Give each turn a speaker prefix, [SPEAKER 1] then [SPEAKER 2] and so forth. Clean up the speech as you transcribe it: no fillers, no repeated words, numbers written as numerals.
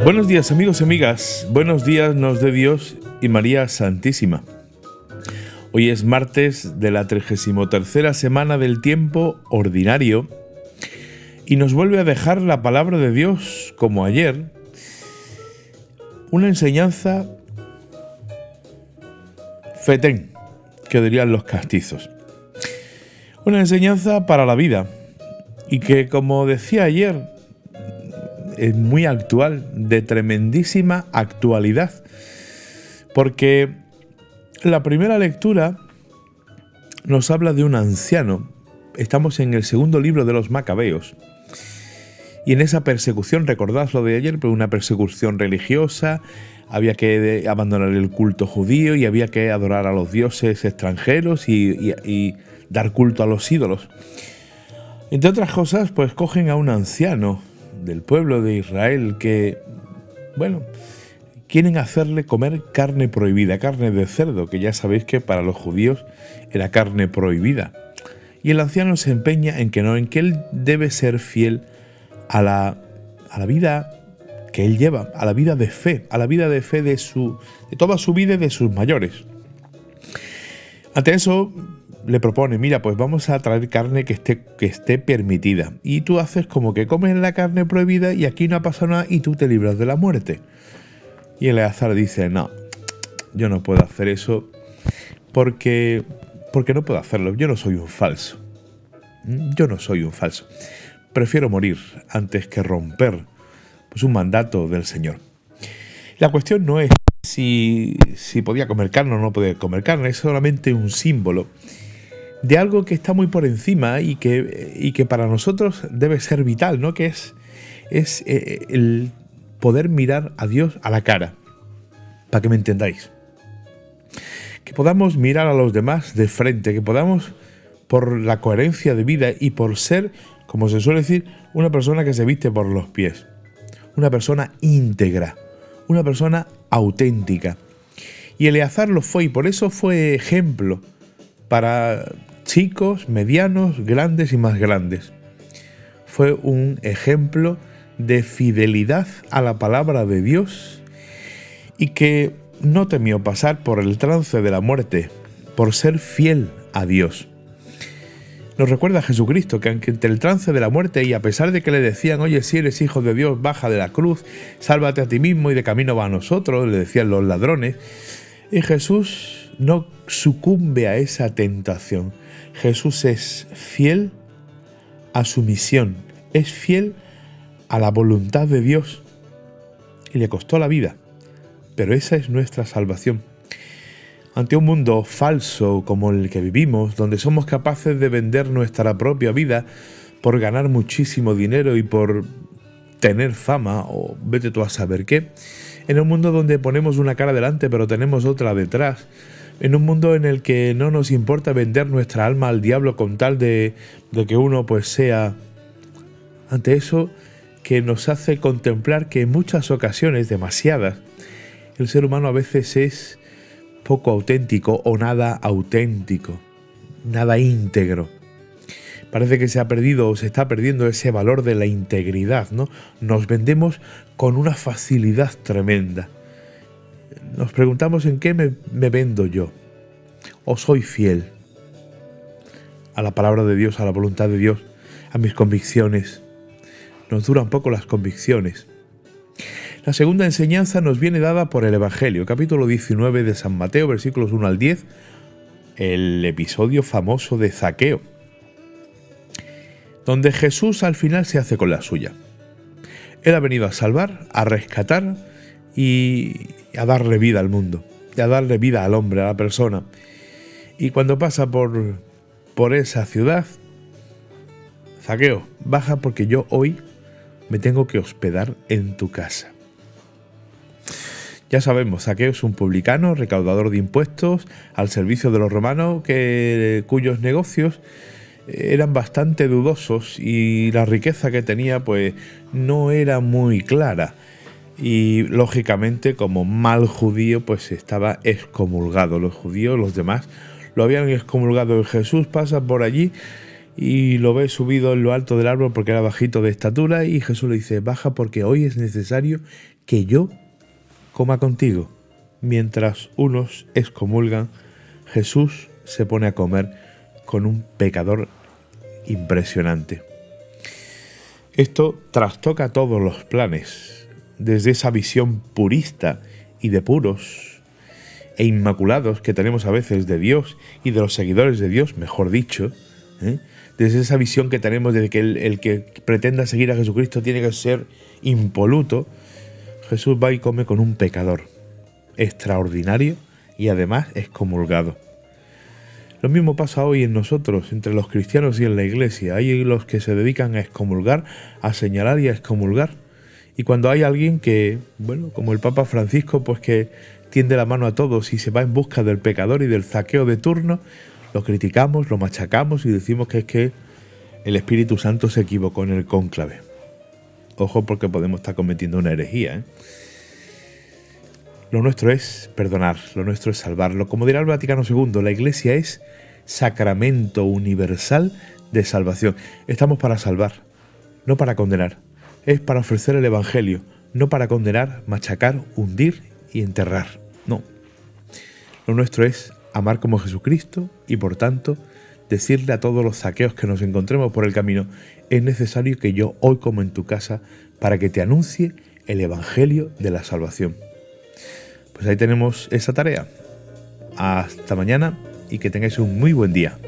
[SPEAKER 1] Buenos días amigos y amigas, buenos días nos dé Dios y María Santísima. Hoy es martes de la 33ª semana del tiempo ordinario y nos vuelve a dejar la palabra de Dios, como ayer, una enseñanza fetén, que dirían los castizos. Una enseñanza para la vida y que, como decía ayer, es muy actual, de tremendísima actualidad, porque la primera lectura nos habla de un anciano. Estamos en el segundo libro de los Macabeos, y en esa persecución, recordad lo de ayer, pero una persecución religiosa, había que abandonar el culto judío y había que adorar a los dioses extranjeros y dar culto a los ídolos. Entre otras cosas, pues cogen a un anciano del pueblo de Israel que, quieren hacerle comer carne prohibida, carne de cerdo, que ya sabéis que para los judíos era carne prohibida. Y el anciano se empeña en que no, en que él debe ser fiel a la vida que él lleva, a la vida de fe, de toda su vida y de sus mayores. Ante eso le propone, mira, pues vamos a traer carne que esté permitida. Y tú haces como que comes la carne prohibida y aquí no ha pasado nada y tú te libras de la muerte. Y Eleazar dice, no, yo no puedo hacer eso porque no puedo hacerlo. Yo no soy un falso. Prefiero morir antes que romper un mandato del Señor. La cuestión no es si podía comer carne o no podía comer carne, es solamente un símbolo de algo que está muy por encima y que para nosotros debe ser vital, ¿no? Que es el poder mirar a Dios a la cara, para que me entendáis. Que podamos mirar a los demás de frente, que podamos, por la coherencia de vida y por ser, como se suele decir, una persona que se viste por los pies, una persona íntegra, una persona auténtica. Y Eleazar lo fue, y por eso fue ejemplo para chicos, medianos, grandes y más grandes. Fue un ejemplo de fidelidad a la palabra de Dios y que no temió pasar por el trance de la muerte, por ser fiel a Dios. Nos recuerda a Jesucristo que entre el trance de la muerte y a pesar de que le decían, oye, si eres hijo de Dios, baja de la cruz, sálvate a ti mismo y de camino va a nosotros, le decían los ladrones, y Jesús no sucumbe a esa tentación. Jesús es fiel a su misión, es fiel a la voluntad de Dios y le costó la vida, pero esa es nuestra salvación. Ante un mundo falso como el que vivimos, donde somos capaces de vender nuestra propia vida por ganar muchísimo dinero y por tener fama o vete tú a saber qué, en un mundo donde ponemos una cara delante pero tenemos otra detrás, en un mundo en el que no nos importa vender nuestra alma al diablo con tal de que uno pues sea, ante eso que nos hace contemplar que en muchas ocasiones, demasiadas, el ser humano a veces es poco auténtico o nada auténtico, nada íntegro. Parece que se ha perdido o se está perdiendo ese valor de la integridad, ¿no? Nos vendemos con una facilidad tremenda. Nos preguntamos en qué me vendo yo. ¿O soy fiel a la palabra de Dios, a la voluntad de Dios, a mis convicciones? Nos duran poco las convicciones. La segunda enseñanza nos viene dada por el Evangelio, capítulo 19 de San Mateo, versículos 1 al 10, el episodio famoso de Zaqueo, donde Jesús al final se hace con la suya. Él ha venido a salvar, a rescatar y a darle vida al mundo, y a darle vida al hombre, a la persona. Y cuando pasa por esa ciudad, Zaqueo, baja porque yo hoy me tengo que hospedar en tu casa. Ya sabemos, Zaqueo es un publicano, recaudador de impuestos, al servicio de los romanos, cuyos negocios eran bastante dudosos y la riqueza que tenía pues no era muy clara. Y lógicamente, como mal judío, pues estaba excomulgado. Los judíos, los demás, lo habían excomulgado. Jesús pasa por allí y lo ve subido en lo alto del árbol porque era bajito de estatura, y Jesús le dice: baja porque hoy es necesario que yo coma contigo. Mientras unos excomulgan, Jesús se pone a comer con un pecador impresionante. Esto trastoca todos los planes, desde esa visión purista y de puros e inmaculados que tenemos a veces de Dios y de los seguidores de Dios, mejor dicho, desde esa visión que tenemos de que el que pretenda seguir a Jesucristo tiene que ser impoluto. Jesús va y come con un pecador extraordinario y además excomulgado. Lo mismo pasa hoy en nosotros, entre los cristianos y en la iglesia. Hay los que se dedican a excomulgar, a señalar y a excomulgar. Y cuando hay alguien que, bueno, como el Papa Francisco, pues que tiende la mano a todos y se va en busca del pecador y del zaqueo de turno, lo criticamos, lo machacamos y decimos que es que el Espíritu Santo se equivocó en el cónclave. Ojo, porque podemos estar cometiendo una herejía, Lo nuestro es perdonar, lo nuestro es salvarlo. Como dirá el Vaticano II, la Iglesia es sacramento universal de salvación. Estamos para salvar, no para condenar. Es para ofrecer el Evangelio, no para condenar, machacar, hundir y enterrar. No. Lo nuestro es amar como Jesucristo y, por tanto, decirle a todos los zaqueos que nos encontremos por el camino: es necesario que yo hoy como en tu casa para que te anuncie el Evangelio de la salvación. Pues ahí tenemos esa tarea. Hasta mañana y que tengáis un muy buen día.